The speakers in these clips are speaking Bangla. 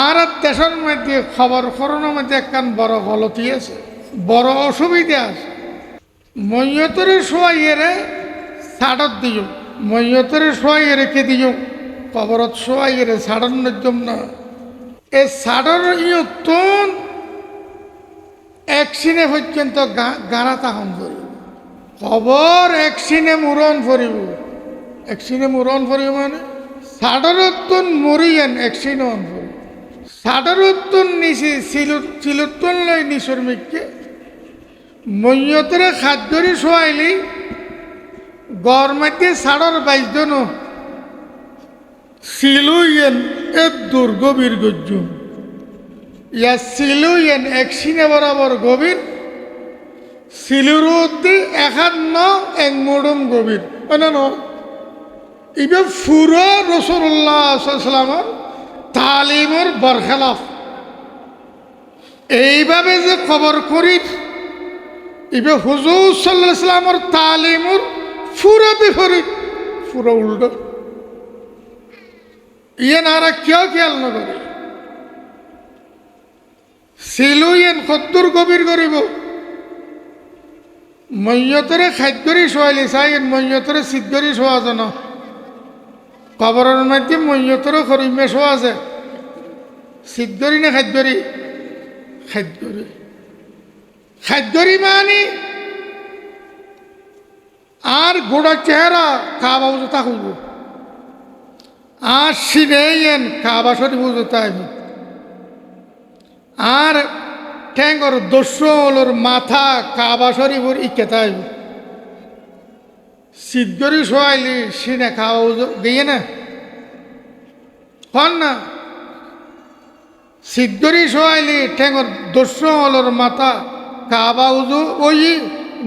আর দেশের মধ্যে খবর করোনার মধ্যে একখান বড় গলতি আছে, বড় অসুবিধা আছে। মৈয়তরে শোয়াইয়েরে ছাড়ত দিও, মৈয়তরে শোয়াইয়েরে কে দিও, কবরত শোয়াইয়েরে ছাড়ন নজম না। এই ছাড়র ইয়তন এক সিনে পর্যন্ত গাড়া তাহন করিব, কবর এক সিনে মুরন ফরিব, এক সিনে মুরন ফরিব মানে ছাড়রতন মরিয়েন এক সিনে অন ফরিব, ছাড়রতন নিচে চিলুত্তন লই নিচর মিককে মৈয়তরে খাদ্যরি শোয়াইলি গড় মধ্যে ছাড়র বাইজন সিলুইয়েন এ দুর্গ বীর গজ্জুম ইয়া সিলুইয়েন এক সিনে বরাবর গভীর, সিলুর উদ্দি একান্ন এক মোড়ম গভীর মানে ন ইবে ফুরো রসুল্লাহ সাল্লামের তালিমর বরখেলাফ। এইভাবে যে খবর করি ইবে হুজুর সাল্লাল্লাহু আলাইহি সাল্লামের তালিমর পুরো বিপরীত, পুরো উল্টো। ইয়ে নারা কেউ খেয়াল নকরে সিলুইয়েন কদ্দুর গভীর করিব, মৈয়তরে খাদ্যরি শোয়াইলি চাইন মৈয়তরে সিদ্ধরি শোয়া যেন কবরের মধ্যে মৈয়তরে খরিমে শোয়া আছে, সিদ্ধরি না খাদ্যরি, খাদ্যরি খাদ্যরি মানে আর গোড়া চেহারা কাবা উজোতা হইব, আর সিনেন কাবা শরীফ উজোতা হইব, আর ঠ্যাঙ্গর দস্যলোর মাথা কাবা শরীফর ইকেতা হইব। সিদ্ধরি শোয়াইলি সিনে খাওয়া উজো গিয়ে না হন না, সিদ্ধরি শোয়াইলি ঠ্যাঙ্গর দস্যলোর মাথা কাবা উজু ওই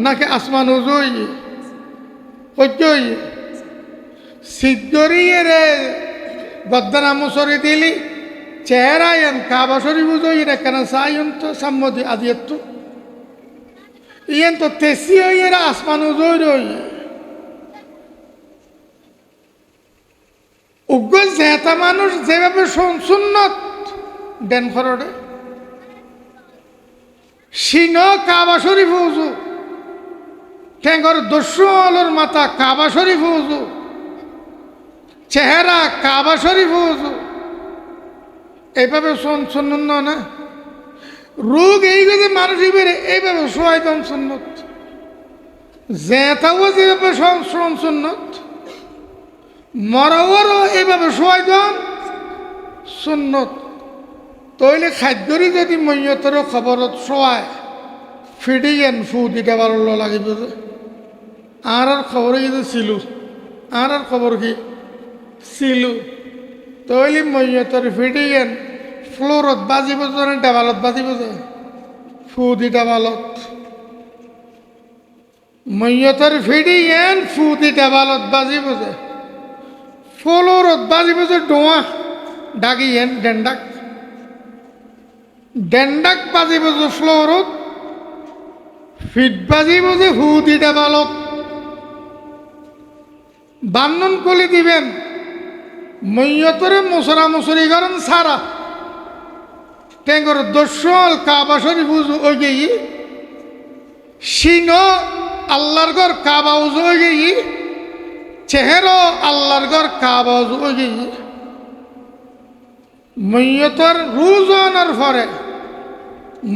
নাকি আসমান উজু ওই ওই সিদ্ধরি রে বদানা মুসরি দিলি চেহারা এন কাবা শরীফ উজু ইয়ে কেন সাইন তো সাম্মদি আদিয়ত তো ইয়েন তো তেসি এরা আসমান উজু রই উগ্র জেতা মানুষ যেভাবে সুন্নত দেন খরড়ে সিন কাবা শরীফ উজু ঠেঙ্গর দস্যুর মাথা কাবা শরীফ উজু, চেহারা কাবা শরীফ উজু, এইভাবে শুনুন না রোগ এই যে মানুষ এইভাবে সোয়াইদম সুন্নত জেতাও যেভাবে সুন্নত মরাওয়ারও এইভাবে সোয়াইদম সুন্নত। তইলে খাদ্যরি যদি মৈয়তর খবরত শোয়ায় ফিডিয়েন ফু দিতে ভালো লাগিব যে আর খবর যদি ছিলু আর খবর কি ছিলু, তইলে মৈয়তর ফিডিয়েন ফ্লোরত বাজিব যে টেবালত বাজিব যে ফু দি টেবালত, মৈয়তর ফিডিয়েন ফু দি টেবালত বাজিব যে ফ্লোরত বাজিব যে ডোয়া ডাকিয়েন ডেন্ডাক, ডেন্ডাক বাজিব যে ফ্লোরত, ফিট বাজিব যে হু দি টেবালত বান্নন কলি দিবেন মৈয়তরে মুসরা মুসরি করেন সারা টেঙ্গর দস্যল কাবা শরীফ উজু ওই গেই সিন আল্লাহর ঘর কাবা উজু ওই গেই চেহেরা আল্লাহর ঘর কাবা উজু ওই গেই মৈয়তর রুজনের ফরে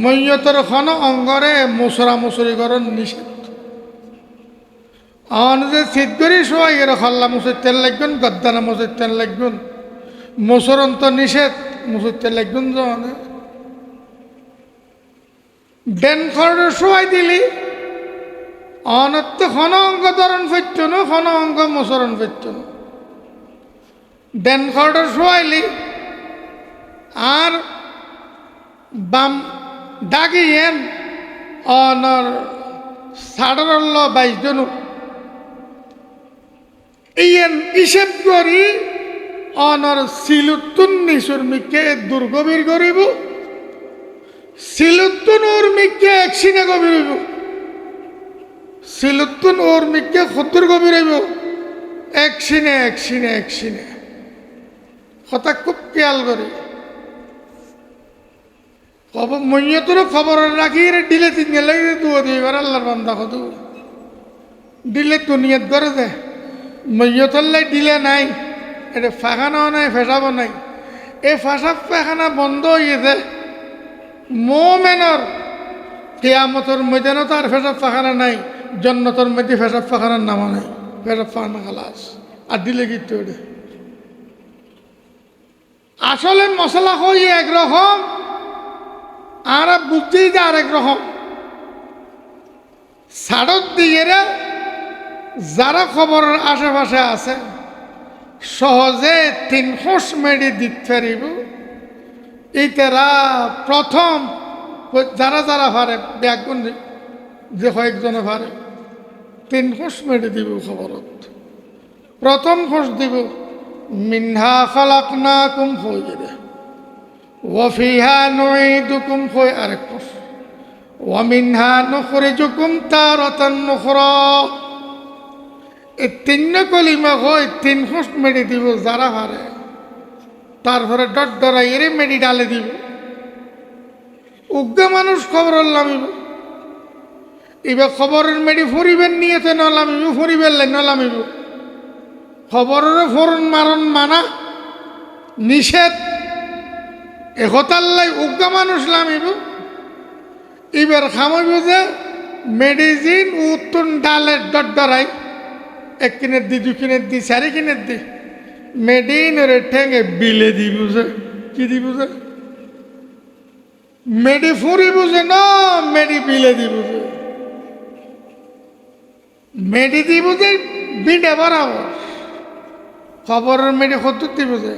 মৈয়তর খন অঙ্গরে মুসরা মুসরি করেন নিষেধ। অন যে সিদ্ধরি শোয়াই এর হল্লা মুসিতেল লাগবেন, গদ্দানা মুসিতেল লাগবেন, মুসরন তো নিষেধ মুসিতেল লাগবেন জানে ডেন খড়ে শোয়াই দিলি অনত্য খন অঙ্গ ধরন ফেরত না, খন অঙ্গ মুসরণ ফেরত না। ডেন খড়ে শোয়াইলি আর বাম ডাকিয়েন অনর সাড়ল 22 জন ইয়েন হিসেব করি অনর সিলুত্তুন নিশুর মিকে দুর্গবীর করিব, সিলুত্তুন ওর মিকে একসিনে গভীর হইব, সিলুত্তুন ওর মিকে 70 গভীর হইব, একসিনে একসিনে একসিনে কথা খুব খেয়াল করি। মৈয়তরও খবর রাখি রে ডিলে তিন গেলে দুয়ো দিবার আল্লাহর বান্দা কত ডিলে দুনিয়াত ধরে দে মৈয়তল্লাই ডিলে নাই এটা ফাঁকানাও নাই ফেসাবো নাই এই ফাঁসাব পায়খানা বন্ধ হয়েছে মোমেনর কেয়ামতর ময়দানও তার ফেসাব পাখানা নাই জন্নতর মধ্যে ফেসাব পাখানার নামও নাই ফেসাব পাখানা খালাস আর দিলে কিন্তু ওটা আসলে মশলা হই একরকম আর বুঝছি যে আরেক রকম সাড়ত দিয়ে যারা খবরের আশেপাশে আছে সহজে 3 খোঁজ মেডি দিতে পারিব এইটারা প্রথম যারা যারা পারে ব্যাগুন যে কয়েকজনে পারে 3 খোঁজ মেডি দিব খবরত প্রথম খোঁজ দিব মিনহা খালাকনাকুম হয়ে যাবে ওয়াফিহা নুঈদুকুম হয়ে আরেক খোঁজ ওয়া মিনহা নুখরিজুকুম তারাতান নুখরা এই 3 কলিমা হয় 3 খোঁজ মেডি দিব যারা পারে তারপরে ডরাই এরে মেডি ডালে দিব উগ্র মানুষ খবর লামিব এবার খবরের মেডি ফুরিবেন নিয়েতে নলামিব ফুরিবেন নলামিব খবরের ফোরন মারণ মানা নিষেধ এহতাল্লাই উগ্র মানুষ লামিব এবার খামাইব যে মেডিসিন উত্তন ডালের ডরাই 1 কিনের দি 2 কিনের দি 4 কিনের দি মেডিনের ঠেঙে বিলে দি বুঝে কি দি বুঝে মেডি ফুরি বুঝে না মেডি বিলে দি বুঝে মেডি দি বুঝে বিডে বরাবর খবরের মেডি কত দি বুঝে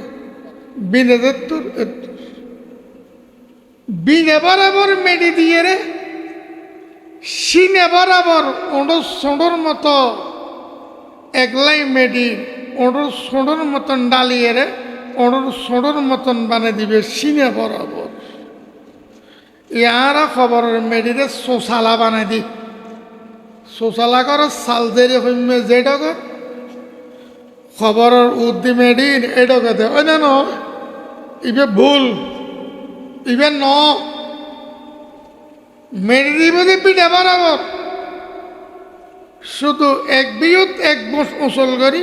বিনে তোর বিনে বরাবর মেডি দিয়ে রে সিনে বরাবর ওঁড়ো সোঁড়োর মতো একলাই মেডি ওঁড়োর সোঁড়োর মতন ডালিয়ে রে ওঁড়োর সোঁড়োর মতন বানিয়ে দিবে সিনে বরাবর ইয়ারা খবরের মেডিরে শোষালা বানাই দি শোষালা কর সালজেরি হইমে যেডক খবরের উদ্দি মেডিন এডকে দে ওই না ইবে ভুল ইবে ন মেডি দিব যে পিঠে বরাবর শুধু এক বিয়ত 1 বস উচল করি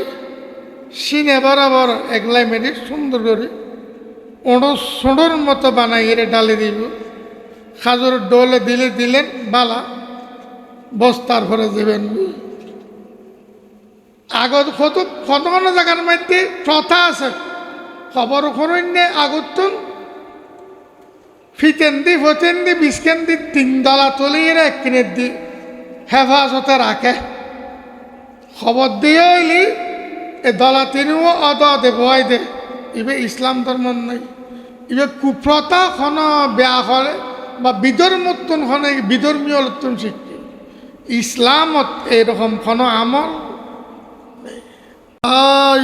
সিনে বরাবর একলাই মেডি সুন্দর করি ওঁড়ো সোঁড়োর মতো বানাই এরে ডালে দিব খাজুর ডোলে দিলেন বালা বস্তার ভরে দেবেন আগত কত কোনো জায়গার মধ্যে প্রথা আছে খবর খরণ্যে আগত ফিতেন্দি ফতেন্দি বিস্কেন্দি 3 ডলা তুলিয়ে 1 কিনের দি হেফাজতে রাখে খবর দিয়ে হইলি এ ডলা 3ও অদে বয় দে ইবে ইসলাম ধর্ম নাই ইবে কুপ্রথা খন বেয়া করে বা বিধর্মোত্তন হনে বিধর্মীয় উত্তন শিখি ইসলামত এরকম কোনো আমল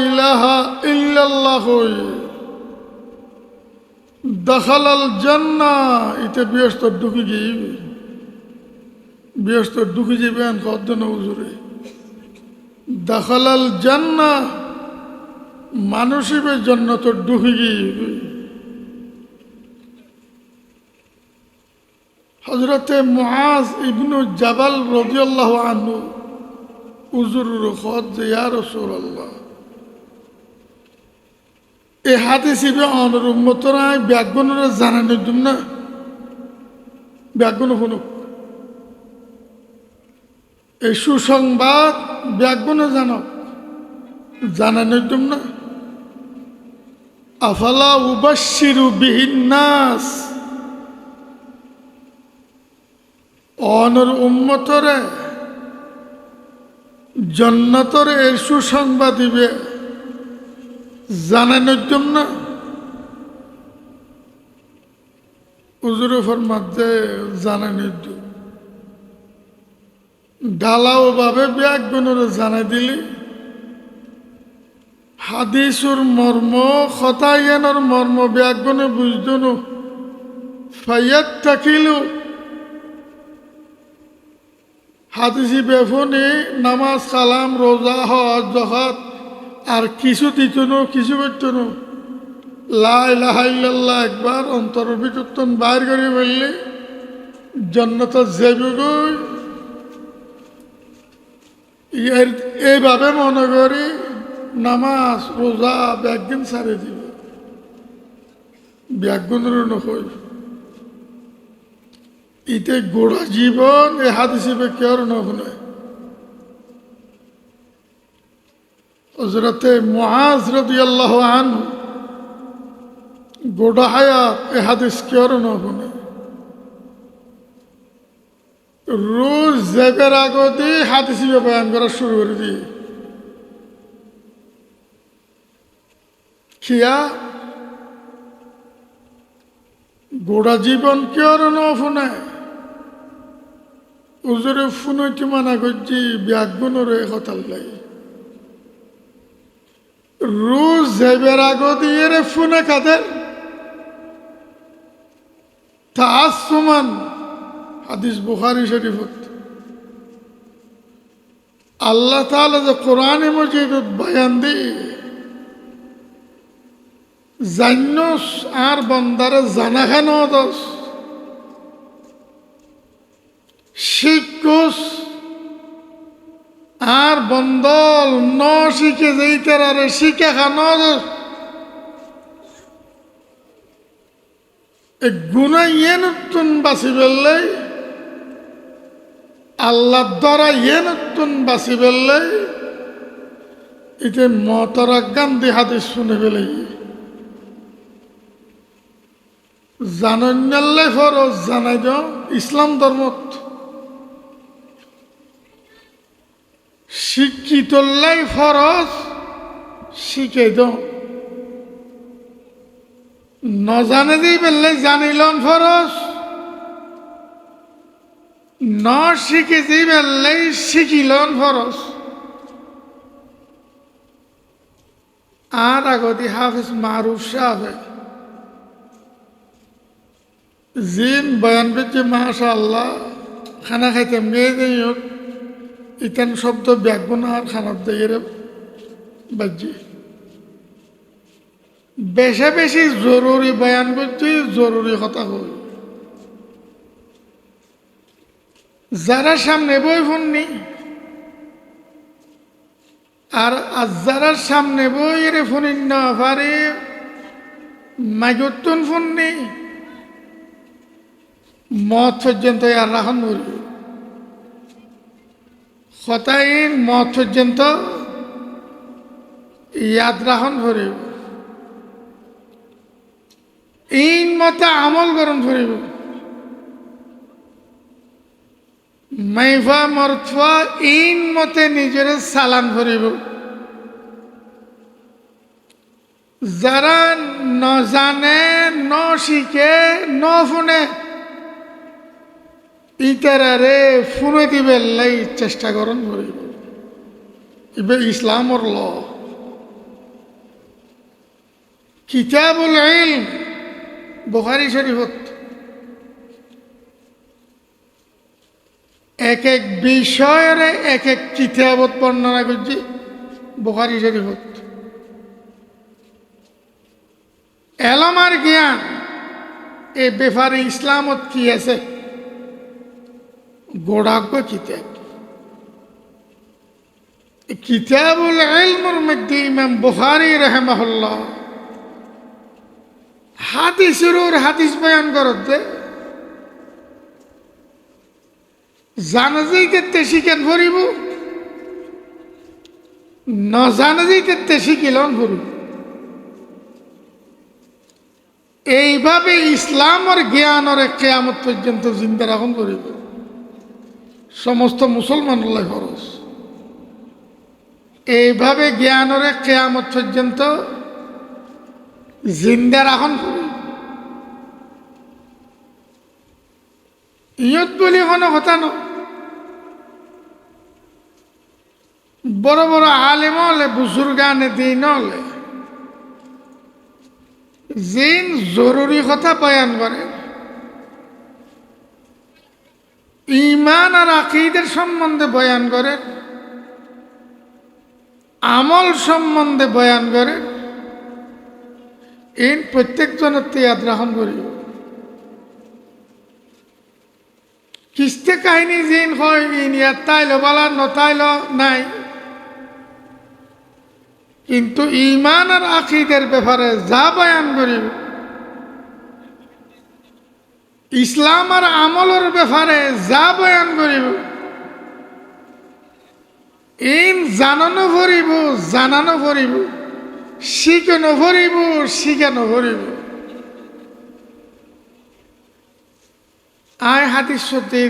ইলাহা ইল্লাল্লাহ দখালাল জান্নাহ ইতে ব্যস্ত ঢুকি যাইবে ব্যস্ত ঢুকি যাবেন কত না হুজুরে দখালাল জান্নাহ মানুষের জন্য তো ঢুকি যাইবে হজরতে মুআজ ইবনু জাবাল রাদিয়াল্লাহু আনহু হুজুরের খত যে ইয়া রাসূলুল্লাহ এই হাদিস ইবে অনর উম্মতরা ব্যাগুনরে জানানি দিম না ব্যাগুন শুনুক এই সুসংবাদ ব্যাগুনে জানক জানানি দিম না আফালা উবাশশিরু বিহিন নাস অনর উম্মতরে জন্নতর এই সুসংবাদ দিবে জানানোর জন্য হুজুর ফরমাতে জানানোর জন্য ঢালাও ভাবে ব্যাগুনরে জানাই দিলি হাদিসুর মর্ম খতায়ানোর মর্ম ব্যাগুনে বুঝদনু ফাইয়াত থাকিলু হাদিসি বেফনি নামাজ কালাম রোজা হজ জহাত আর কিছু দিত নো কিছু করত নো লা ইলাহা ইল্লাল্লাহ একবার অন্তরের ভিতর বাইর করে বললে জান্নাত যাইবগৈ। এইভাবে মনে করি নামাজ রোজা ব্যাগদিন ছাড়ে দিব, ব্যাগুনের নয়। ইতে গোড়া জীবন এ হাদিসে কেউ নয়। হযরতে মুআজ রাদিয়াল্লাহু আনহু গোড়া হায়াত এ হাদিস কেউ নয়। রোজ জেবের আগতে হাদিসে বয়ান করা শুরু করে দিয়ে খিয়া গোড়া জীবন কেউ নফুনে উজরে ফুনইতে মানা করছি ব্যাগুনের কথার লাগে। রোজ জেবের আগতে এর ফুনে কাদের তাসমান হাদিস বুখারী শরীফত আল্লাহ তাআলা যে কোরআনে মজিদত বয়ান দিয়ে জান্নস আর বন্দারে জানা খান দোষ শিক্ষুস আর বন্দল ন শিখে যেতে আরে শিখে খান দোষ গুণা ইয়ে নতুন বাঁচি পেলে আল্লাহ দ্বারা ইয়ে নতুন বাঁচি পেলে এতে মতরা গান্ধী হাদিস শুনে পেলে জানাই ফরজ জানাই দিও ইসলাম ধর্মত শিক্ষিতলাই ফরজ শিখে দিও নজানে দিই বললে জানিলন ফরজ ন শিখেছি বললে শিখিলন ফরজ। আর আগতি হাফিজ মারুফ সাহেব জিন বয়ান করছে মাশাআল্লাহ খানা খাইতাম গিয়ে যাই হোক ইতান শব্দ ব্যাগুন আর খানার দিয়ে বাজি বেশি বেশি জরুরি বয়ান করছি জরুরি কথা হল। যারা সামনে বই শুননি আর যারা সামনে বই এর ফোন না পারে মাইগতুন ফোননি মত পর্যন্ত আর রাখন বলব কথাইন মত পর্যন্ত ইয়াদ রাখন ভরিব ইন মতে আমল করণ ভরিব মাইফা মরফা ইন মতে নিজের সালাম ভরিব। যারা ন জানে ন শিখে ন শুনে ইতারে ফুনে দিবে লাই চেষ্টা করন ভরিব ইবে ইসলামর ল। কিতাবুল ইলম বুখারী শরীফত এক এক বিষয়ের এক এক কিতাবত বর্ণনা করছি বুখারী শরীফত। এলম আর জ্ঞান এই ব্যাপারে ইসলামত কি আছে গোড়াগ্য কিতাব। কিতাবুল ইলমের মধ্যে ইমাম বুখারী রাহিমাহুল্লাহ হাদিসের হাদিস বয়ান করতে জানা যাইতে শিখেন ভরিব না জানা যাইতে শিখিলন ভরিব। এইভাবে ইসলামের জ্ঞানের কিয়ামত পর্যন্ত জিন্দা রাখুন করিব সমস্ত মুসলমানের খরচ। এইভাবে জ্ঞানের কিয়ামত পর্যন্ত জিন্দা রাখুন করিব। ইয়ত বলি কোনো কথা ন বড় বড় আলেম হলে বুজুর্গানে দিন হলে জিন জরুরি কথা বয়ান করে ঈমান আর আকীদার সম্বন্ধে বয়ান করে আমল সম্বন্ধে বয়ান করে ইন প্রত্যেকজনের ইয়াদ রাখন করিব কিস্তে কাহিনী যেন হয় ইন ইয়াত তাইল বালা নতাইল নাই কিন্তু ইমান আর আকিদের ব্যাপারে যা বয়ান করিব ইসলাম আর আমলের ব্যাপারে যা বয়ান করিব ইন জানানো ভরিব জানানো ভরিব শিখানো ভরিব শিখানো ভরিব আয় হাদিস সত্যি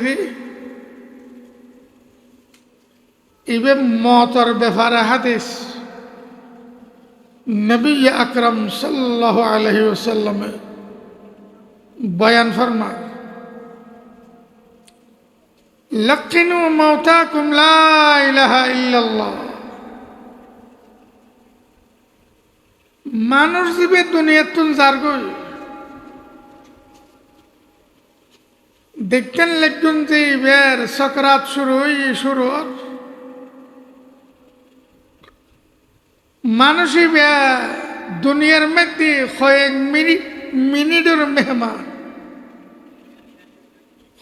ইবে মতর ব্যাপারে হাদিস নবী আকরম সাল্লাল্লাহু আলাইহি ওয়াসাল্লাম বয়ান ফরমা লাকিনু মাউতাকুম লা ইলাহা ইল্লাল্লাহ মানুষ জীবে দুনিয়াতুন জারগই দেখতেন লেগুন যে বের সকরাত শুরু মানুষই দুনিয়ার মধ্যে কয়েক মিনিটের মেহমান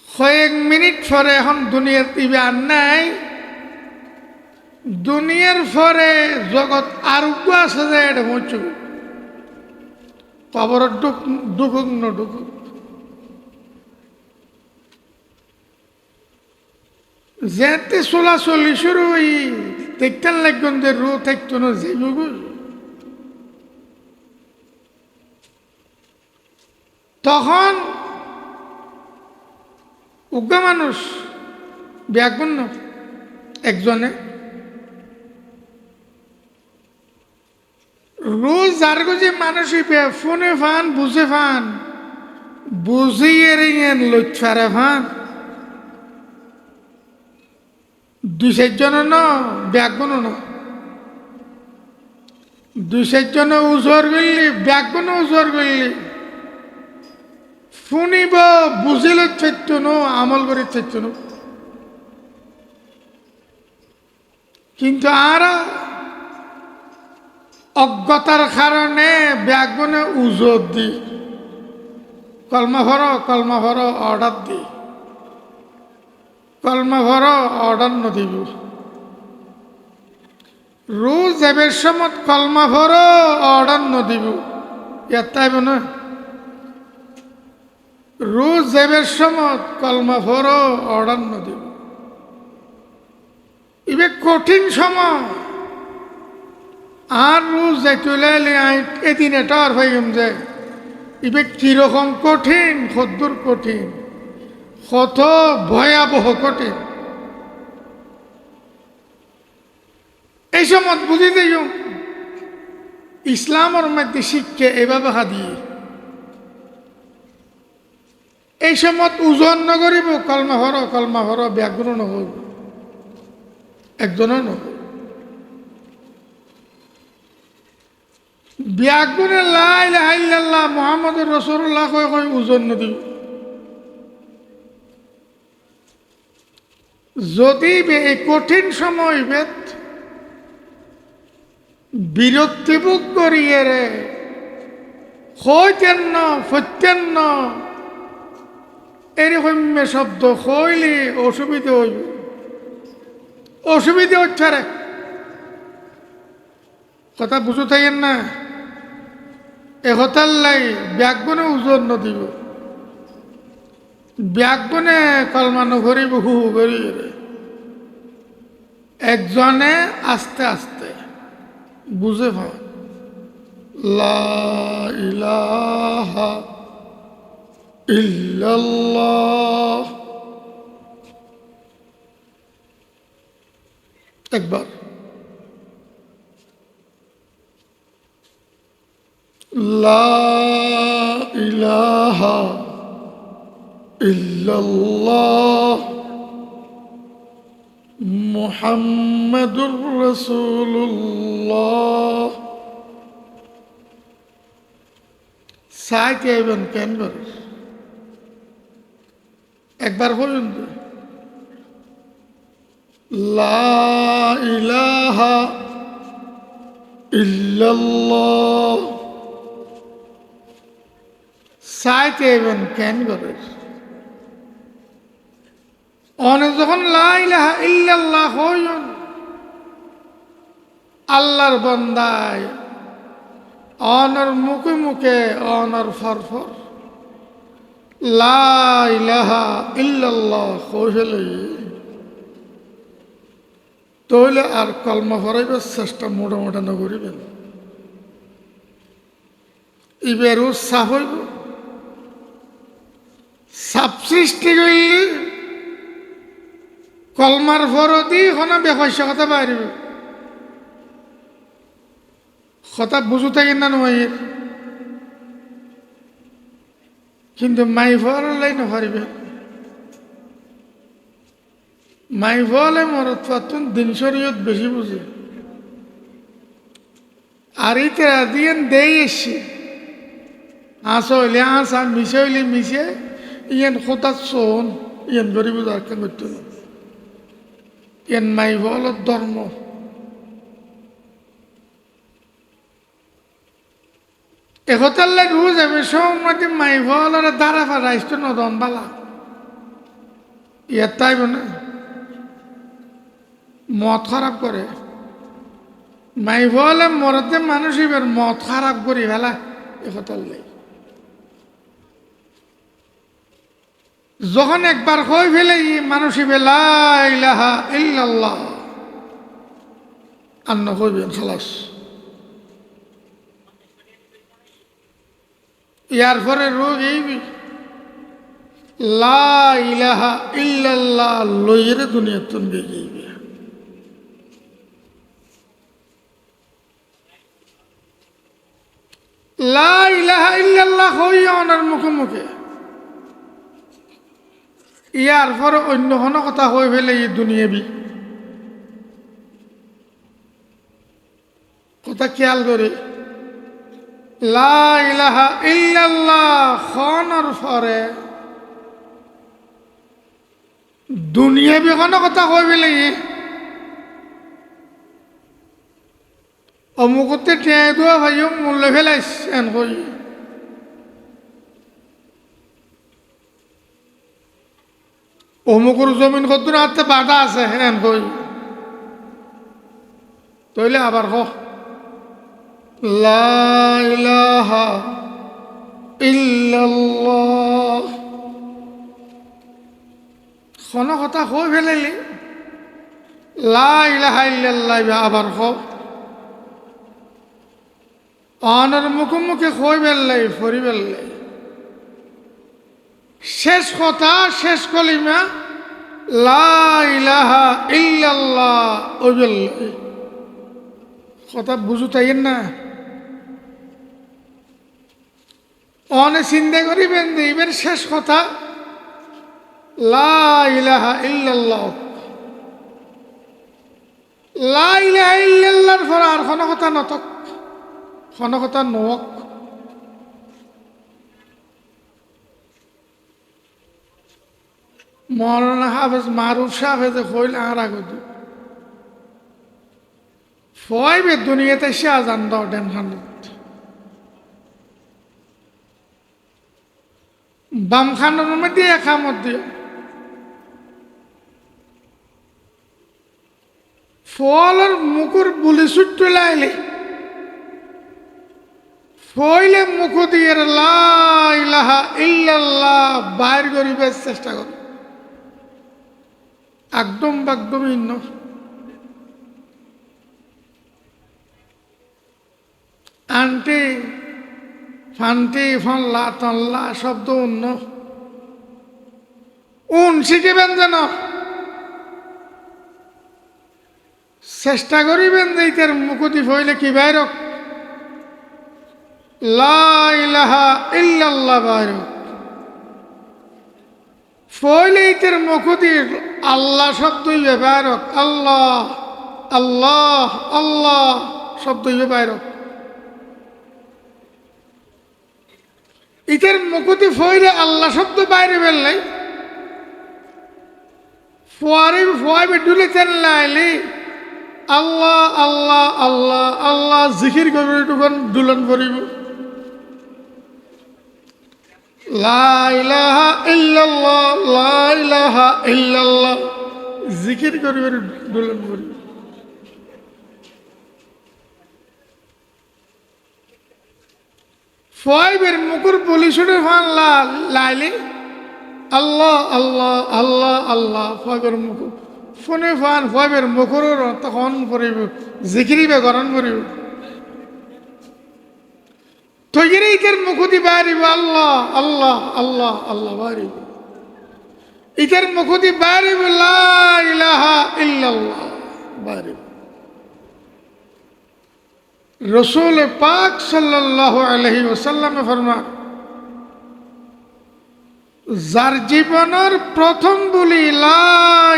কয়েক মিনিট পরে এখন দুনিয়ার ইবে আর নাই দুনিয়ার পরে জগৎ আরোগ্য আছে যে এটা মরছ কবর ঢুকুক ন ঢুকুক যেতে চলাচলি শুরু হই দেখতেন লাগবেন যে রু থাকতো না যাইব তখন উগ্র মানুষ ব্যাগুন একজনে রোজ যার যে মানুষই ফোনে ফান বুঝে ফান বুঝিয়ে লইফারে ফান দুই চারজন ন ব্যাগুন ন দুই চারজন উজর করলি ব্যাগুন উজর করলি শুনিব বুঝিলে চাইত নো আমল করে চাইত নো কিন্তু আর অজ্ঞতার কারণে ব্যাগুনে উজর দি কলমা ভর অর্ডার দি কলমা ভর অর্ডার নদিব রোজ যাবের সময় কলমা ভর অর্ডার নদিব ইয়াত তাইব না রোজ যাবের সময় কলমা ভর অর্ডার নদিব ইবে কঠিন সময় আর রোজ যাইতে এদিন এটা আর ভাইম যে ইবে কিরকম কঠিন কদ্দুর কঠিন কত ভয়াবহ কঠিন এই সময় বুঝি যাই ইসলামের মধ্যে শিক্ষা এভাবে হাদিয়ে এই সময় ওজন নকরিব কলমা ভর ব্যাঘ্র নহব একজনও নহব ব্যাঘ্রে লা ইলাহা ইল্লাল্লাহ মুহাম্মদুর রাসূলুল্লাহ কয় ওজন নদিব যদি এই কঠিন সময় বেদ বিরক্তিবোধ করিয়ে রে হইতেন ফত্যেন এরকম শব্দ হইলে অসুবিধা হইব অসুবিধা হচ্ছে রে কথা বুঝো থাকেন না এহতার লাই ব্যাগুনে ওজন নদিব ব্যাগুনে কলমানো করিব হু করিয়ে রে একজনে আস্তে আস্তে বুঝে ভাব লা ইলাহা ইল্লাল্লাহ একবার লা ইলাহা ইল্লাল্লাহ মুহাম্মাদুর রাসূলুল্লাহ সাইতে আইবেন কেন একবার বলুন লা ইলাহা ইল্লাল্লাহ চাইতে এবেন কেন করে অনেক যখন লা ইলাহা ইল্লাল্লাহ হইন আল্লাহর বান্দায় অনর মুখে মুখে অনর ফরফর লা ইলাহা ইল্লাল্লাহ কইলে তইলে আর কলমা ফরাইবার চেষ্টা মোটামোটা নকরিবেন ইবেরও সাফ হইব সাপ সৃষ্টি করলে কলমার ফরতি কোনো বেশস্য কথা বাড়িবে কথা বুঝু থাকেন না নয়ের কিন্তু মাই ফলাই নপারিবে মাই ফলে মরত পাতুন দিন শরীয়ত বেশি বুঝে আর ইতে দিয়েন দেই এসছে আসা হইলে আসা মিশে হইলে মিশে ইয়ান খোতা সোন ইয়ান গরিব দরকার করতে ইয়ান মাই ফল ধর্ম একতাল্লা রুজ আমি সৌমতি মাই ফলের দ্বারা ফারাইষ্ট নদন বালা ইয়ার তাইব না মদ খারাপ করে মাই ফলে মরতে মানুষ এবার মদ খারাপ করি ফেলা একতাল্লাই যখন একবার কই ফেলে মানুষ লা ইলাহা ইল্লাল্লাহ আন্ন কইবেন খালাস ইয়ার পরে রোগ এই লা ইলাহা ইল্লাল্লাহ লইরে দুনিয়ার তুনবে যাইবে লা ইলাহা ইল্লাল্লাহ হইয়া ওনার মুখে মুখে ইয়ার পরে অন্য কোনো কথা হয়ে ফেলে এই দুনিয়াবি কথা খেয়াল করে লা ইলাহা ইল্লাল্লাহ খনর পরে দুনিয়াবি কোনো কথা হয়ে ফেলে অমুকতে টেঁ দোয়া ভাইও মূল্য ফেলাইস এন কই অমুকুর জমিন কত হাতে বাধা আছে হ্যাঁ কই তইলে আবার হ লা ইলাহা ইল্লাল্লাহ কোনো কথা কই ফেলাইলি লা ইলাহা ইল্লাল্লাহ আবার হ অনর মুখে কই ফেললাই ফরি ফেললাই শেষ কথা শেষ কলিমা লা ইলাহা ইল্লাল্লাহ ওইবেল কথা বুঝু তাইয়েন না অনে চিন্তা করিবেন যে এবার শেষ কথা লা ইলাহা ইল্লাল্লাহ লা ইলাহা ইল্লাল্লাহর পর আর কোনো কথা নতক কোনো কথা নক মৌলানা হাফেজ মারুফ সাহেব হইল আর আগত ফয়বে দুনিয়াতে শাহজান দাও টেনশন বাম খানের মধ্যে একামত দিও ফলের মুকুর বুলি ছুট লাইলে ফইলে মুখ দিয়ে লা ইলাহা ইল্লাল্লাহ বাইর করিবার চেষ্টা কর একদম বাকদমই ন আন্টি ফান্টি ফনলা তনলা শব্দ অন্য শিখিবেন যেন চেষ্টা করিবেন যে ইতার মুকুতি ফইলে কি বাইরক লা ইলাহা ইল্লাল্লাহ বাইরক ফইলে ইতার মুকুতি আল্লাহ শব্দই বাইরক আল্লাহ আল্লাহ আল্লাহ শব্দই বাইরক ইতার মুকুতি ফইলে আল্লাহ শব্দ বাইরে বেললাই ফোয়াবে ডুলে চেন লাইলি আল্লাহ আল্লাহ আল্লাহ আল্লাহ জিকির করবে তখন দুলন করিব লা ইলাহা ইল্লাল্লাহ, লা ইলাহা ইল্লাল্লাহ জিকির করি দোলন করি। ফাইবের মুকুর পুলিশের ফান লাইলি আল্লাহ আল্লাহ আল্লাহ আল্লাহ ফাইবের মুকুর ফোনে ফান ফাইবের মুকুর তখন করিব জিকিরিবে গরণ করিব। তৈরি ইকের মুকুতি বাড়িব আল্লাহ আল্লাহ আল্লাহ আল্লাহ বাড়িব। ইকের মুকুতি বাড়িব লা ইলাহা ইল্লাল্লাহ বাড়িব। রসুল পাক সাল্লাল্লাহু আলাইহি ওয়াসাল্লাম ফরমান, যার জীবনের প্রথম বলি লা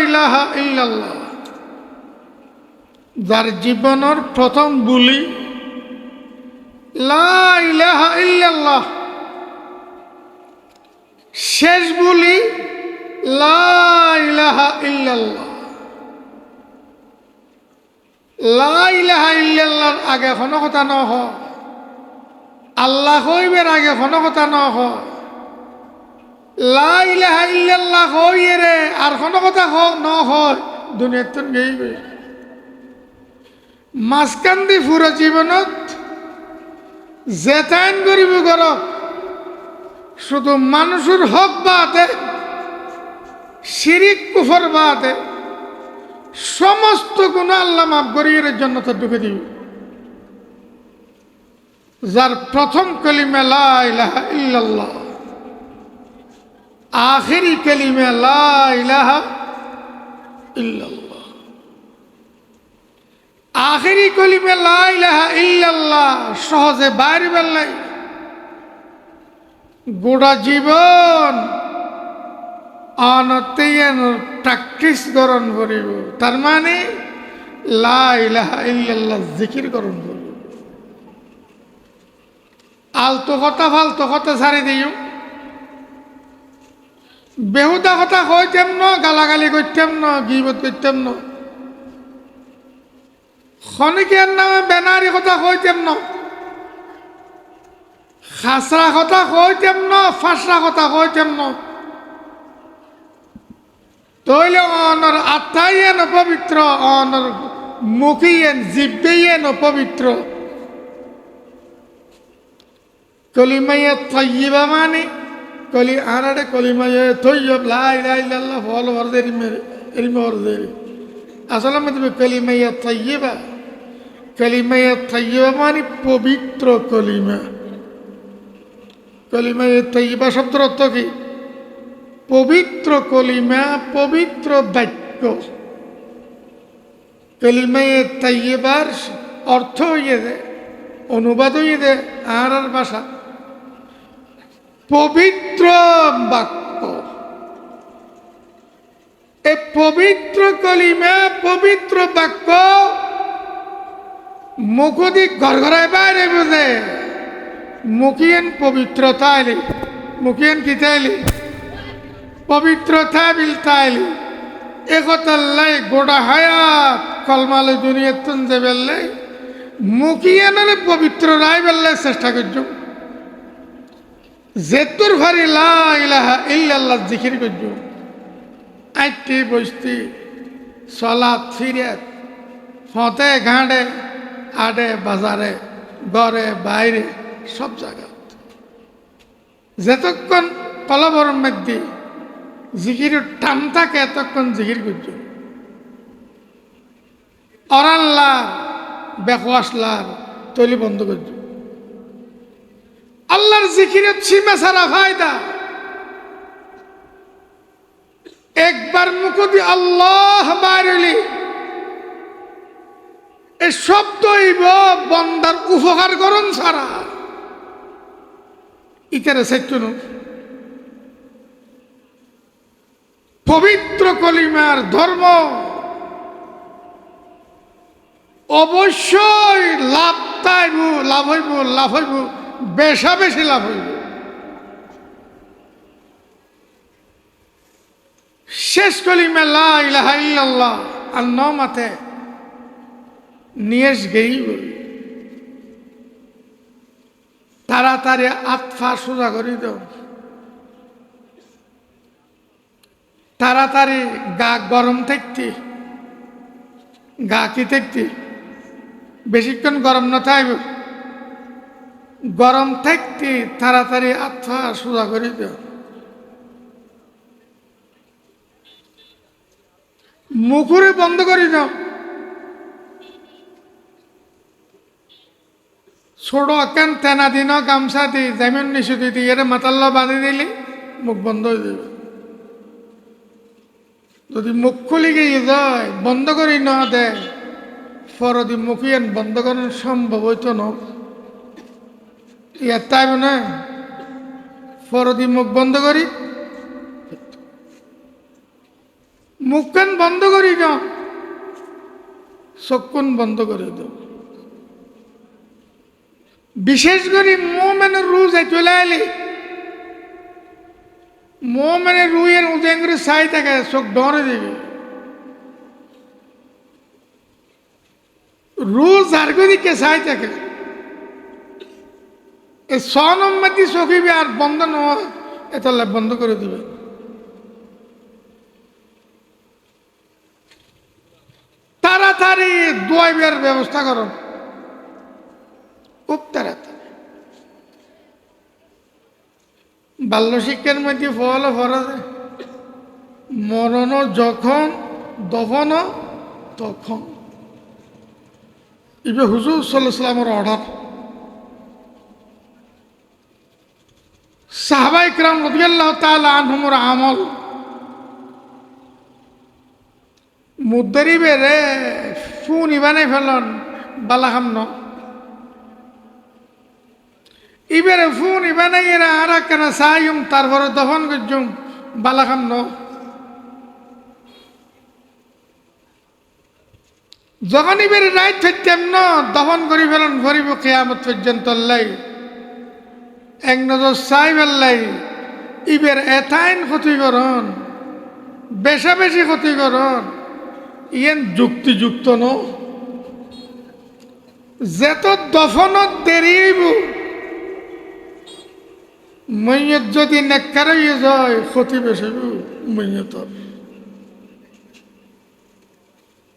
ইলাহা ইল্লাল্লাহ, যার জীবনের প্রথম বলি লা ইলাহা ইল্লাল্লাহ, শেষ বলি লা ইলাহা ইল্লাল্লাহ। লা ইলাহা ইল্লাল্লাহর আগে কোনো কথা ন হয়, আল্লাহ কইবের আগে কোনো কথা ন হয়। লা ইলাহা ইল্লাল্লাহ কইয়ে রে আর কোনো কথা ন হয় দুনিয়াত গেইবে। মাঝখান দি পুরো জীবনত জেতাইন করিব গর শুধু মানুষের হক বাদে শিরিক কুফর বাদে সমস্ত গুনাহ আল্লাহ মাফ করিয়ে জন্য তো ঢুকে দিবে। যার প্রথম কলিমা লা ইলাহা ইল্লাল্লাহ, আখেরি কলিমা লা ইলাহা ইল্লাল্লাহ, আখেরি কলিমা লা ইলাহা ইল্লাল্লাহ সহজে বাইরে বেলাই গোটা জীবন অনতেন প্র্যাকটিস করণ করিব। তার মানে লা ইলাহা ইল্লাল্লাহ জিকির করণ করিব। আলতো কথা ফালতো কথা ছাড়ি দিও, বেহুদা কথা কইতেম ন, গালাগালি করতেম ন, গিবত করতেম ন, খনিকের নামে বেনারি কথা কইতেম ন, খাসরা কথা কইতেম ন, ফাঁসরা কথা কইতেম ন। তৈলে অনর আত্মাইয়েন পবিত্র, অনর মুখিয়েন জিব্বেয়েন পবিত্র। কলিমাইয়া তৈবা মানে কলি আনাড়ে কলিমাইয়া তৈব লা ইলাহা ইল্লাল্লাহ ফল ভরদের এরিমে ভরদের আসলে মধ্যে কলিমাইয়া তৈবা, কলিমাইয়া তৈবা মানে পবিত্র কলিমা। কলিমাইয়া তৈবা শব্দের অর্থ কি? পবিত্র কলিমা, পবিত্র বাক্য। কলিমায়ে তাইয়্যিবার অর্থ হইয়ে দে, অনুবাদ হইয়ে দে আর ভাষা পবিত্র বাক্য। এ পবিত্র কলিমা, পবিত্র বাক্য মুখদি ঘর ঘরায় বাইরে বুঝে মুখিয়েন পবিত্রতা আইলি, মুখিয়েন কি তাইলি পবিত্রতা বিল তাইলি। একতাল্লাই গোটা হায়াত কলমালে দুনিয়াতুন যে বেললে মুখিয়েনারে পবিত্র রায় বেললে চেষ্টা করছ। যেতুর ভারি লা ইলাহা ইল্লাল্লাহ জিকির করছ, আইটি বসতি সলাত ফিরিয়াত ফতে ঘাড়ে আডে বাজারে ঘরে বাইরে সব জায়গা যেতক্ষণ কলবর মধ্যে জিকির টান থাকে এতক্ষণ জিকির করছ। অরাল্লার বেকওয়াসলার তৈলি বন্ধ করছ। আল্লাহর জিকিরের সীমা ছাড়া ফায়দা। একবার মুখদি আল্লাহ বাইরলি এ শব্দ হইব বন্দার উপকার করণ ছাড়া ইতারে সেটুন। পবিত্র কলিমার ধর্ম অবশ্যই লাভ তাইব, লাভ হইব, লাভ হইব, বেশা বেশি লাভ হইব। শেষ কলিমা লা ইলাহা ইল্লাল্লাহ আর নমাতে নিয়েস গেই তাড়াতাড়ি আতফা সোজা করি দাও। তাড়াতাড়ি গা গরম থাকতে, গা কি থাকতে বেশিক্ষণ গরম না থাকবে, গরম থাকতে তাড়াতাড়ি আত্মা সোজা করে দেও। মুখুরে বন্ধ করে দাও, ছোট একখান তেনা দিন গামছা দি যেমন নিচু দিদি এর মাতাল্লা বাঁধি দিলে মুখ বন্ধ হয়ে যাবে। যদি মুখ খুলে গিয়ে যায় বন্ধ করি না দেয় ফরদি মুখিয়ান বন্ধ করার সম্ভব হইতো না। ইয়ার তাই না ফরদি মুখ বন্ধ করি, মুখখান বন্ধ করি না, চক্ষুন বন্ধ করে দাও। বিশেষ করে মোমেনের রু যাই চলে আইলি, মোমেনের রুইয়ের উদয় করে চাই থাকে চোখ ডরে দেবে। রু জারগদিকে চাই থাকে এই সনম্মতি চকিবি আর বন্ধ নয়, এটা বন্ধ করে দিবে। তাড়াতাড়ি দোয়াইবের ব্যবস্থা করো, খুব তাড়াতাড়ি। বাল্য শিক্ষার মধ্যে ফল ফরজ মরণ যখন দফন তখন, ইবে হুজুর সাল্লাল্লাহু আলাইহি ওয়াসাল্লামের অর্ডার। সাহাবায়ে কেরাম রাদিয়াল্লাহু তাআলা আনহুমর আমল মুদ্দারিবে রে ফোন ইবানে ফেলন বালাহাম ন ইবেরে ফোন ইবানে এরা আর কেন সাইম তারপরে দফন করছুম বালাহাম ন। যখন ইবেরে রাইত থাকতাম ন দফন করি ফেলন ভরিব কিয়ামত পর্যন্ত লাই এক নজর চাই ফেললাই ইবের এথাইন ক্ষতিকরণ বেশা বেশি ক্ষতিকরণ ইয়েন যুক্তিযুক্ত ন। যেত দফনত দেরি হইব মৈয়ত যদি নেককার হইয়া যায় ক্ষতি বেশি মৈয়তর।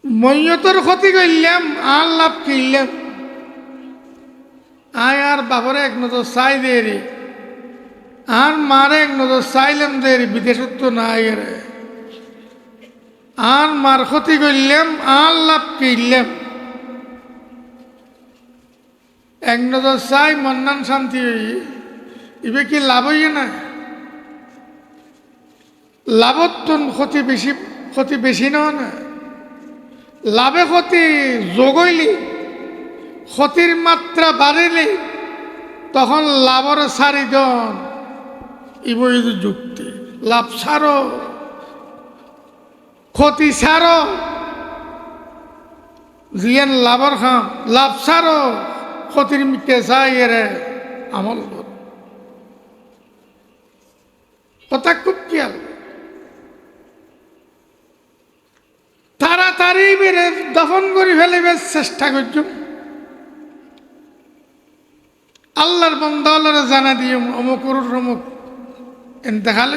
মৈয়তর ক্ষতি করলাম আর লাভ কিনলাম, আয় আর বাপরে এক নজর চাই দেরি আর মারে এক নজর চাইলাম দেরি বিদেশত নাই রে, আর মার ক্ষতি করলাম আর লাভ কিনলাম। এক নজর চাই মন্নান শান্তি হই ইবে কি লাভ হইয়ে না? লাভত ক্ষতি বেশি নয় না, লাভে ক্ষতি যোগ হইলি ক্ষতির মাত্রা বাড়িলে তখন লাভর সারিজন ইব যুক্তি। লাভ ছাড়ো ক্ষতি ছাড়ো, জিয়ান লাভর খাম লাভ ছাড়ো ক্ষতির মিটে চাই এরে আমল কর। কথা খুব খেয়াল, তাড়াতাড়ি বেড়ে দফন করে ফেলিবার চেষ্টা করছ। আল্লাহর বন্ধা আল্লাহরে জানা দিয়ে অমুকুর অমুক এতেকাল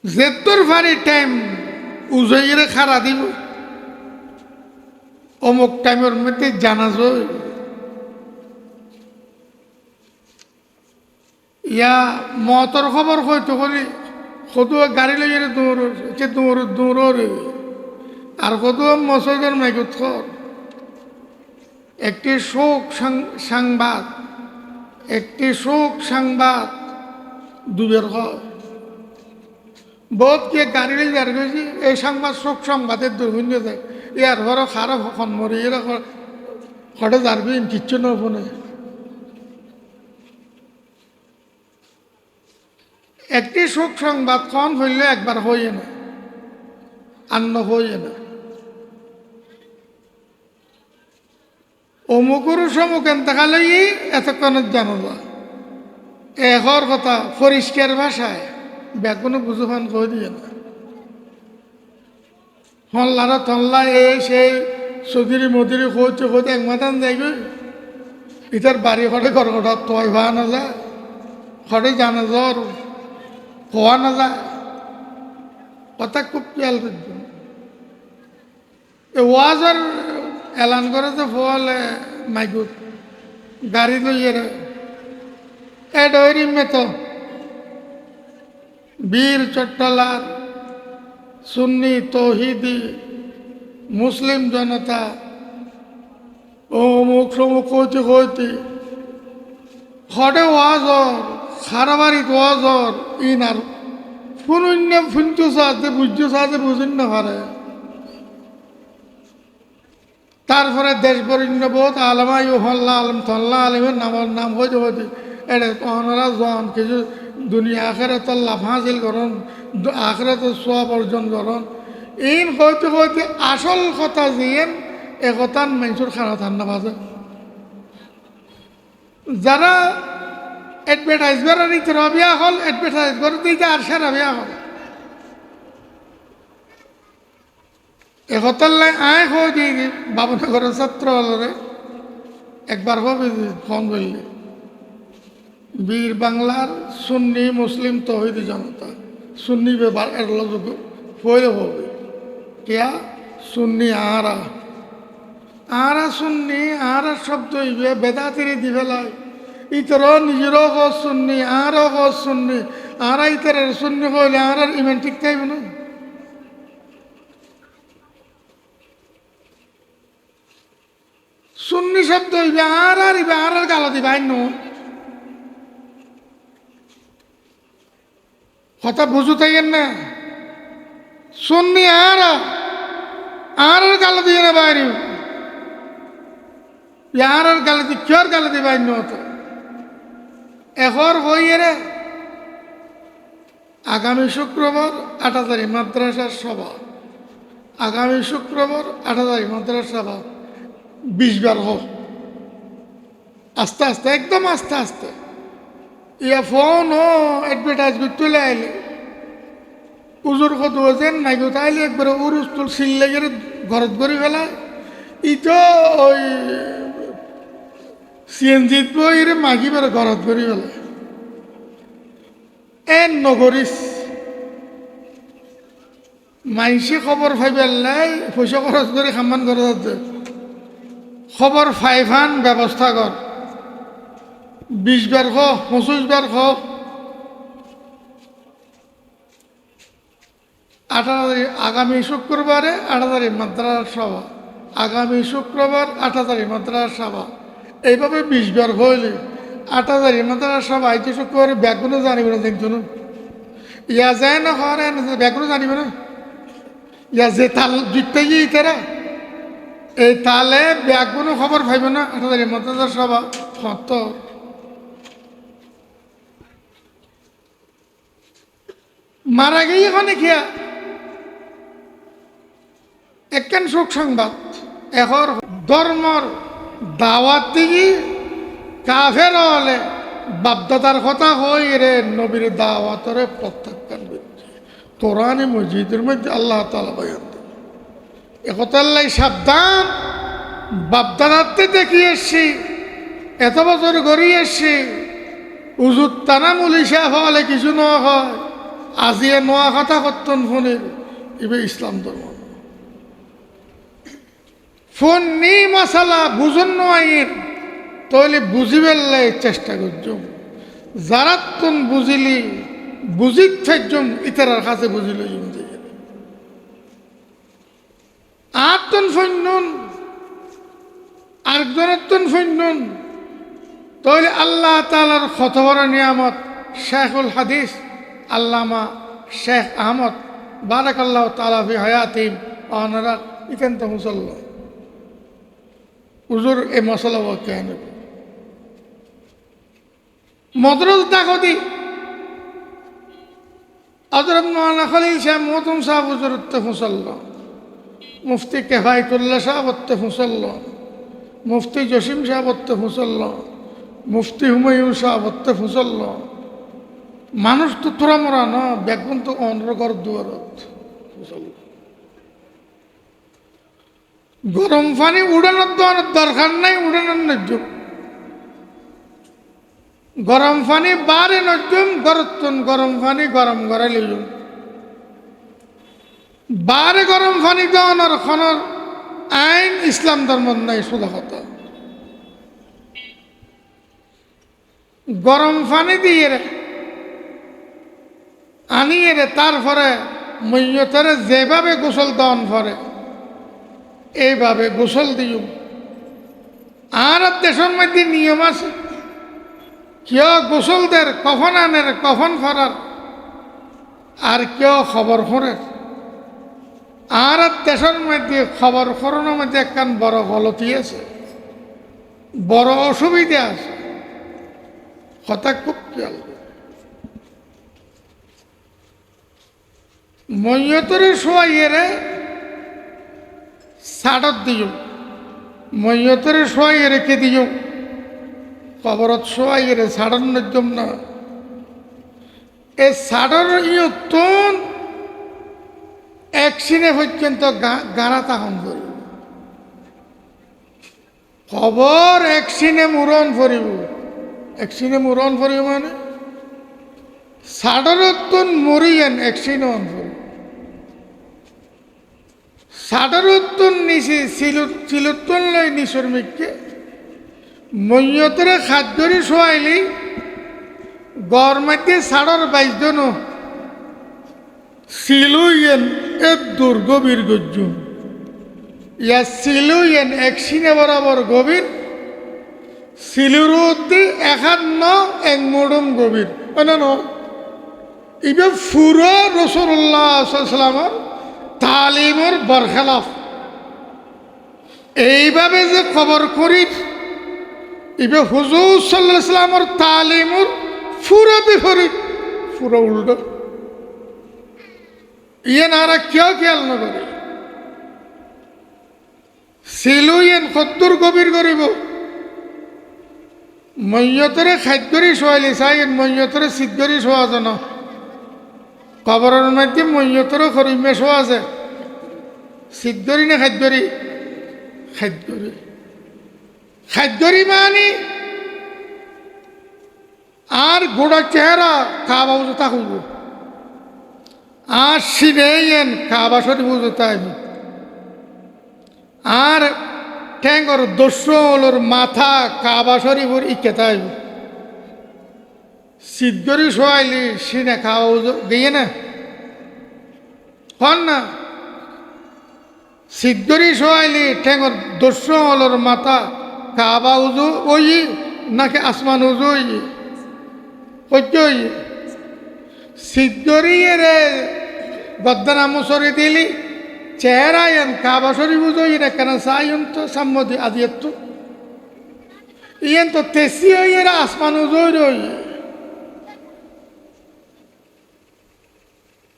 যেতর ভারি টাইম উজইরে খারা দিব অমুক টাইমের মধ্যে জানাজ ইয়া মতর খবর হয়তো করি কত গাড়ি লইয়ে দৌড় আর কত মসজিদের মাইকত খর একটি শোক সংবাদ দুবের হয় বহুত কে গাড়ি লই যার গেছি এই সংবাদ শোক সংবাদের দুর্ভিন্ন যায় ইয়ার ঘর খারাপ হন মরি এরা হঠাৎ যারবি কিচ্ছু না ফোনে। একটি শোক সংবাদ কন হইলে একবার হইয়ে না আন্ন হইয়ে না। অমুকুর সমুখ এনতেকা লই এতক্ষণের জানো এহর কথা পরিষ্কার ভাষায় ব্যাকুনো বুঝুফান কই দিয়ে না। হল্লারা তল্লা এই সেই সদিরি মদিরি কইতে এক মাথান যাইবে ইতার বাড়ি ঘরে ঘর ঘর তয় ভা না যায় ঘরে জানা জ্বর হওয়া না যায় কথা খুব খেয়াল করছেন ওয়াজের এলান করে যে ফলে মাইকুত গাড়ি লইয়ে এ ডৈরি মেত বীর চট্টলার সুন্নি তৌহিদি মুসলিম জনতা অমুক সমুক কইতে কইতে হটে ওয়াজর খারাবারিত ওয়াজর ইনার ফুনন্য ফুনতে সাথে বুঝতে সাথে বুঝিন না পারে তারপরে দেশ বরিণ্য বোধ আলমাই হল্লা আলম থল্লা আলমের নাম হইতে হইতে এটা ওনারা জন কিছু দুনিয়া আখেরে তো লাভ হাসিল করুন আখেরে তো সব অর্জন করুন ইন হইতে হইতে আসল কথা জিয়েন একতান মানুষের খানা ঠান্ডা বাজে যারা এডভার্টাইজমেন্ট নিতে রবিয়া হল এডভার্টাইজ করে দিতে আর সে রবিয়া হল একতার লাই আয় হয়ে দিয়ে বাবুনগরের ছাত্র হলরে একবার হবে ফোন বললে বীর বাংলার সুন্নি মুসলিম তৌহিদি জনতা সুন্নি ব্যাপার এর লোক হইলে হবে কিয়া সুন্নি আরা সুন্নি আরা শব্দ ইবে বেদাতিরে দিবে লাই ইতর নিজেরও গছ সুন্নি আরও গছ সুন্নি আরা ইতরের সুন্নি হইলে আর ইমান ঠিক থাকবে না সুন্নি শব্দ ইবে আর গালা দিবে আইন কথা বুঝু থাকেন না সুন্নি আর গালা দিয়ে না বাইরে আর গালা দি কিয়র গালা দিবে আইন হতো এখর হইয়ে রে আগামী শুক্রবার 8 তারিখ মাদ্রাসার সভা আগামী শুক্রবার 8 তারিখ মাদ্রাসার সভা 20 বার হোক আস্তে আস্তে একদম আস্তে আস্তে ইয়া ফোন ও অ্যাডভার্টাইজমেন্ট তুলে আইলে উজুর কত হয়েছেন নাই কোথা আইলে একবারে উরুস তুল সিল্লে গেলে ঘরত করে ফেলায় ই তো ওই সিএনজিত বই মাগি বেড়ে ঘরত করে ফেলায় নগরিস মাইসে খবর ফাইবেলাই পয়সা খরচ করে খামান করে যাচ্ছে খবর ফাইফান ব্যবস্থা কর 20 বার খো 25 বার খো 18 তারিখ আগামী শুক্রবারে 8 তারিখ মাদ্রাসার সভা আগামী শুক্রবার 8 তারিখ মাদ্রাসার সভা এইভাবে 20 বার হইলে 8 তারিখ মাদ্রাসার সভা আইতে শুক্রবারে ব্যাগগুলো জানিব না দেখুন ইয়া যায় না হরে ব্যাগগুলো জানিব না ইয়া যে তাল জিততে গিয়ে তারা এই তালে ব্যাগগুলো খবর পাইব না 8 তারিখ মাদ্রাসার সভা হত মারা গিয়ে এখানে খেয়া একখান শোক সংবাদ এখন ধর্মর দাওয়াত দিকে কাফের হলে বাপদাদার কথা হই রে নবীর দাওয়াতরে প্রত্যাখ্যান করছে কোরআনে মসজিদের মধ্যে আল্লাহ তাআলা বয়ান দেন একতাল্লাই সাবধান বাপদাদাতে দেখিয়ে এসছি এত বছর গড়িয়ে এসছি উজুর টানা মুলিশা হলে কিছু নেওয়া হয় আজিয়ে নোয়া কথা করতেন ফোনের এবার ইসলাম ধর্ম ফোন নি মশালা বুঝুন নোয়াইয়ের তাহলে বুঝিবেলাই চেষ্টা করছুম যারা তুন বুঝিলি বুঝিত থাকছুম ইতারার কাছে বুঝিল আর তুন ফৈন্যন আরেকজনের তুন ফৈন্যন তাহলে আল্লাহ তাআলার কত বড় নিয়ামত শেখুল হাদিস আল্লামা শেখ আহমদ বারাকাল্লাহু তাআলা ফি হায়াতিহিম ওনারা ইতেন তো মুসল্লা হুজুর এই মশলা কেন মদ্রজ দাখদি হযরত মাওলানা খলিল শাহ মহতুম সাহেব হুজুর মুসল্লা মুফতি কেফায়েতুল্লাহ সাহেব মুসল্লা মুফতি জসিম সাহেব মুসল্লা মুফতি হুমায়ুন সাহেব মুসল্লা মানুষ তো তোরা মরা না বেগুন তো অনরগর দুয়ারত গরম পানি উড়ানোর দরকার নাই উড়ানোর ন্যায্য গরম পানি বারে নজুম গরতুন গরম পানি গরম করে লইম বারে গরম পানি দেওয়ানোর খনর আইন ইসলাম ধর্ম নাই সোজা কথা গরম পানি দিয়ে আনিয়ে রে তারপরে মৈয়তের যেভাবে গোসল দেওয়ান পরে এইভাবে গোসল দিও আর দেশের মধ্যে নিয়ম আছে কেউ গোসলদের কখন আনের কখন ফরার আর কেউ খবর ফরের আর দেশের মধ্যে খবর ফরানোর মধ্যে একখান বড় গলতি আছে বড় অসুবিধা আছে কথা খুব খেয়াল মৈয়তরে শোয়াইয়েরে সাডত দিও মৈয়তরে শোয়াইয়েরে কে দিও কবরত শোয়াইয়েরে সাডন নজম না এই সাডর ইয়তন এক সিনে পর্যন্ত গাড়া তাহন করিব কবর এক সিনে মুরন ফরিব এক সিনে মুরন ফরিব মানে সাডরতন মরিয়েন এক সিনে অন ফরিব সাডরতন নিচে সিলুতন লই নিচর মিককে মৈয়তরে খাদ্যরি শোয়াইলি গরমাতে সাডর বাইজন সিলুইয়েন এ দুর্গ বীর গজ্জুম ইয়া সিলুইয়েন এক সিনে বরাবর গভীর সিলুর একান্ন এক মোড়ম গভীর ন ইবে ফুরো রসুল্লাহ সাল্লামের তালিমর বরখেলাফ এইভাবে যে খবর করি ইবে হুজুর সাল্লাল্লাহু আলাইহি সাল্লামের তালিমর পুরো বিপরীত পুরো উল্টো ইয়ে নারা কেউ খেয়াল নকরে সিলুইয়েন কদ্দুর গভীর করিব মৈয়তরে খাদ্যরি শোয়াইলি চাইন মৈয়তরে সিদ্ধরি শোয়া যেন কবরের মধ্যে মৈয়তরে খরিমে শোয়া আছে সিদ্ধরি না খাদ্যরি খাদ্যরি খাদ্যরি মানি আর গোড়া চেহারা কাবা উজতা হইব আর সিনেন কাবা শরীফ উজতা হইব আর ঠ্যাঙ্গর দস্যলোর মাথা কাবা শরীফর ইকেতা হইব সিদ্ধরি শোয়াইলি সিনে খাওয়া উজো গিয়ে না হন না সিদ্ধরি শোয়াইলি ঠ্যাঙ্গর দস্যলোর মাথা কাবা উজু ওই নাকি আসমান উজু ওই ওই সিদ্ধরিয়ে গদ্দানা মুসরি দিলি চেহারা এন কাবা শরীফ উজুই না কেন সাইন তো সাম্মদি আদিয়ত তো ইয়েন তো তেসি হইয়েরা আসমান উজুই রই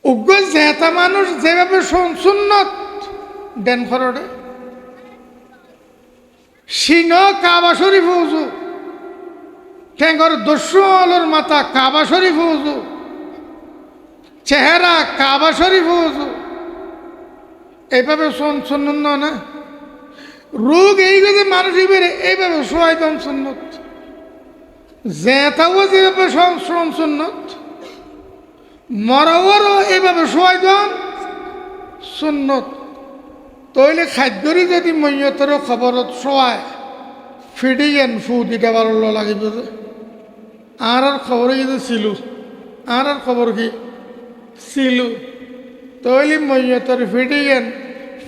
উগ্র জেতা মানুষ যেভাবে সুন্নত দেন খরড়ে সিন কাবা শরীফ উজু ঠেঙ্গর দস্যুর মাথা কাবা শরীফ উজু চেহারা কাবা শরীফ উজু এইভাবে শুনুন না রোগ এই গেছে মানুষ এইভাবে সোয়াই দম সুন্নত জেতাও যেভাবে সুন্নত মরওয়ারও এইভাবে সোয়াই দম সুন্নত তইলে খাদ্যরি যদি মৈয়তর খবরত শোয়ায় ফিডিয়েন ফু দিতে ভালো লাগিব যে আর খবর কিন্তু ছিল আর খবর কি ছিল তইলে মৈয়তর ফিডিয়েন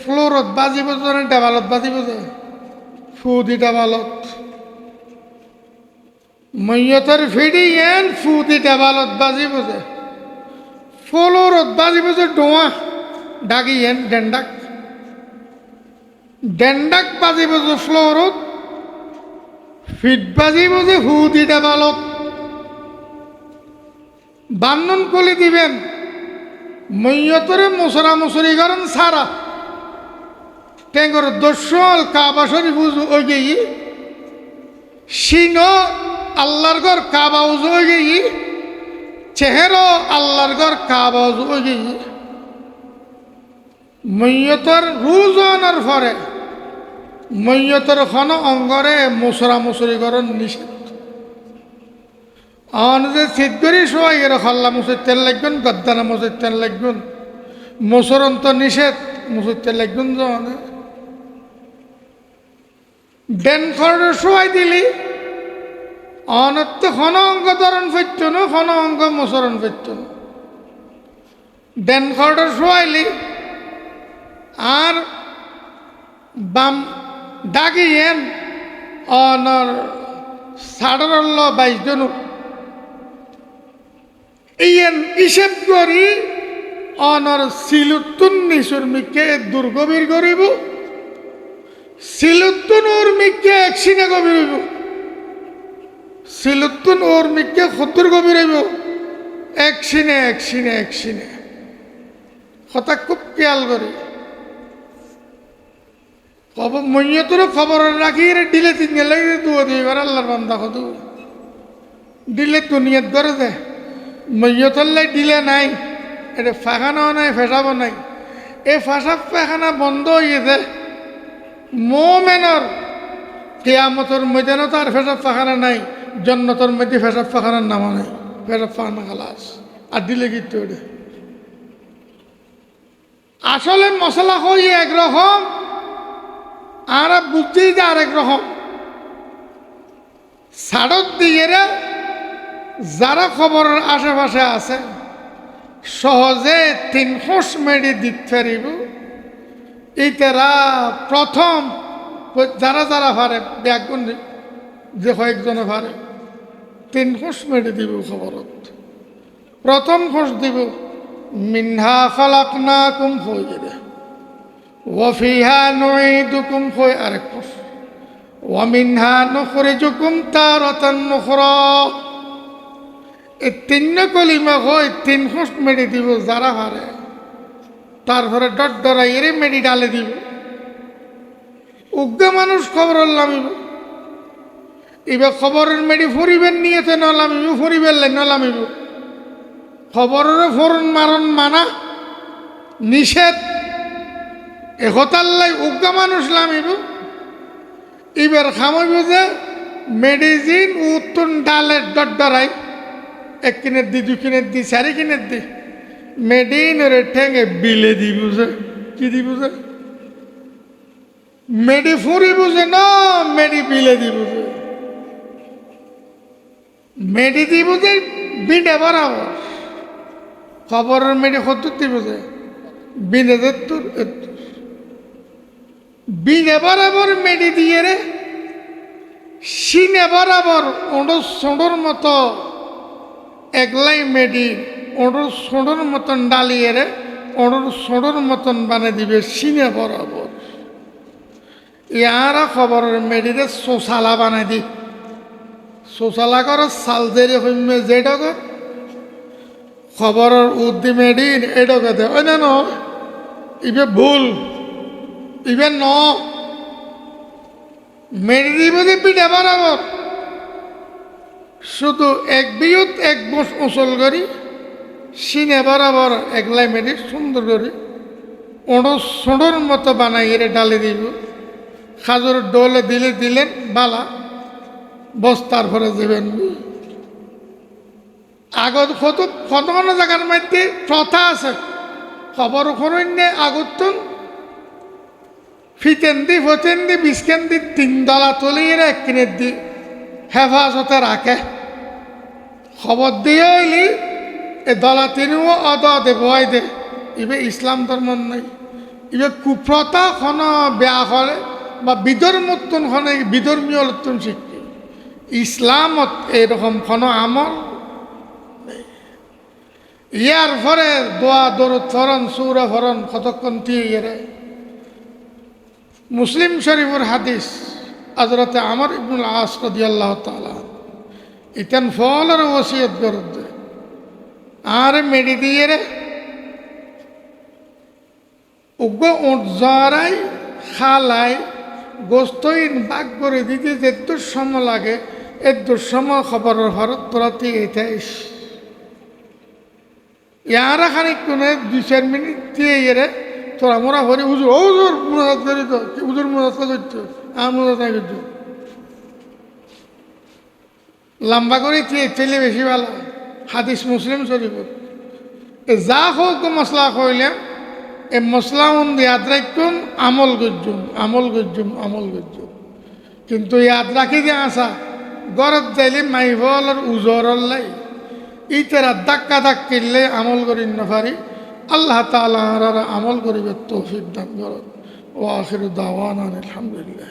ফ্লোরত বাজিব যে দেৱালত বাজিব যে ফু দি দেৱালত মৈয়তর ফিডিয়েন ফু দি দেৱালত বাজিব যে ফ্লোরত বাজিব যে ডোয়া ডাগিয়েন ডেন্ডাক ডেন্ডাক বাজিব যে ফ্লোরত ফিট বাজিব যে হুদি দেৱালত বান্ধন কলি দিবেন মৈয়তরে মুসরা মুসরি করেন সারা টেঙ্গর দস্যল কাবা শরীফ উজু ওই গেই সিন আল্লাহর ঘর কাবা উজু ওই গেই চেহেরা আল্লাহর ঘর কাবা উজু ওই গেই মৈয়তর রুজনের পরে মৈয়তর খন অঙ্গরে মুসরা মুসরি করেন নিষেধ যে সিদ্ধরি সবাই এর হল্লা মুসিতের লাগবেন গদ্দানা মুসিতের লাগবেন মুসরন্ত নিষেধ মুসিতের লাগবেন জন ডেন খড়ের সবাই দিলি অনত্য খন অঙ্গ ধরন ফেরত না খন অঙ্গ মুসরণ ফেরত না ডেন খড়ের সবাইলি আর বাম ডাকিয়েন অনর সাড়ল 22 জন ইয়েন হিসেব করি অনর সিলুত্তুন নিশুর মিকে দুর্গভীর করিব সিলুত্তুন ওর মিকে একসিনে গভীর হইব সিলুত্তুন ওর মিকে সত্তর গভীর হইব একসিনে একসিনে একসিনে কথা খুব খেয়াল করি খবর মইয়তর খবর রাখি রে ডিলে তিন লাগে দুয়া দিয়ে করে আল্লাহর বান্দা কত ডিলে দুনিয়াত করে দে মইয়তল্লাই ডিলে নাই এটা ফাখানাও নাই ফেসাবো নাই এই ফাঁসাব পায়খানা বন্ধ হয়ে যায় মোমেনর কেয়ামতর ময়দানত আর ফেসাব পাখানা নাই জন্নতর মধ্যে ফেসাব পাখানার নামও নাই ফেসাব পাখানা খালাস আর দিলে কিন্তু ওটা আসলে মশলা হয়ে একরকম আর বুঝছি যে আরেক রকম সাড়ত দিয়ে যারা খবরের আশেপাশে আছে সহজে 3 খোঁজ মেডি দিতে পারিব এইটারা প্রথম যারা যারা পারে ব্যাগুন যে কয়েকজনে পারে 3 খোঁজ মেডি দিব খবরত প্রথম খোঁজ দিব মিনহা খালাকনাকুম হয়ে যাবে ওয়াফিহা নুঈদুকুম হয়ে আরেক খোঁজ ওয়ামিনহা নুখরিজুকুম তারাতান নুখরা এই 3 কলিমা হয় 3 খোঁজ মেডি দিব যারা পারে তারপরে ডট ডরাই এরে মেডি ডালে দিব উগ্র মানুষ খবর লামিব এবার খবরের মেডি ফরিবেন নিয়েতে নলামিব ফরিবেন নলামিব খবরের ফরন মারণ মানা নিষেধ একতাল্লাই উগ্র মানুষ লামিব এবার খামাইব যে মেডিসিন উত্তন ডালের ডট ডরাই 1 কিনের দি 2 কিনের দি 4 কিনের দি মেডিনের ঠেঙে বিলে দি বুঝে কি দি বুঝে মেডি ফুরি বুঝে না মেডি বিলে দি বুঝে মেডি দি বুঝে বিনে বরাবর খবরের মেডি কত দি বুঝে বিনে তোর বিনে বরাবর মেডি দিয়ে রে সিনে বরাবর ওঁড়ো সোঁড়োর মতো একলাই মেডি ওঁড়োর সোঁড়োর মতন ডালিয়ে রে ওঁড়োর সোঁড়োর মতন বানিয়ে দিবে সিনে বরাবর ইয়ারা খবরের মেডিরে শোষালা বানাই দি শোষালা কর সালজেরি হইমে যেডগ খবরের উদ্দি মেডিন এডগে দে ওই না ইবে ভুল ইবে ন মেডি দিব যে পিঠে বরাবর শুধু এক বিয়ত এক বস উচল করি সিনে বরাবর একলাই মেডি সুন্দর করি ওঁড়ো সোঁড়োর মতো বানাই এরে ডালে দিব খাজুর ডোলে দিলে দিলেন বালা বস্তার ভরে দেবেন আগত কত কত কোনো জায়গার মধ্যে প্রথা আছে খবর খরণ্যে আগতন ফিতেন দি ফতেন দি বিস্কেন দি 3 ডলা তুলিয়ে 1 কিনের দি হেফাজতে রাখে খবর দিয়ে হইলি এ ডলা 3ও অদে বয় দে ইবে ইসলাম ধর্ম নাই ইবে কুপ্রথা খন বেয়া করে বা বিধর্মোত্তন খনে বিধর্মীয় উত্তন শিক্ষি ইসলামত এরকম খন আমল ইয়ার পরে দোয়া দরুদ ফরন সুরা ফরন কতক্ষণ দিয়ে মুসলিম শরীফের হাদিস হযরতে আমর ইবনুল আস রাদিয়াল্লাহু তাআলা ইতেন ফলের ওসিয়ত করতে আর মেডি দিয়ে রে উগ্র ওট জরাই খালাই গোস্তইন বাগ করে দিতে যেত সময় লাগে এত সময় খবরের ভারত তোরাতে এটাইস ইয়ারা খানিক কোনে 2-4 মিনিট দিয়ে এরে তোরা মোরা ভরে হুজুর ও হুজুর মুরাদ করি তো হুজুর মুরাদ করছো আর মুরাদ না করছো লম্বা করে চেলে বেশি ভালো হাদিস মুসলিম শরীফ এ যা হোক মশলা কইলে এ মশলা ইয়াদ রাখুন আমল গজ্জুম আমল গজ্জুম আমল গজ্জুম কিন্তু ইয়াদ রাখি যে আসা গরত যাইলে মাইভলর উজরর লাই ইতারা ধাক্কা ধাক্কিলে আমল করি নফারি আল্লাহ তাআলা আমল করিবে তৌফিক দান করত ওয়া আখিরু দাওয়ানা আলহামদুলিল্লাহ।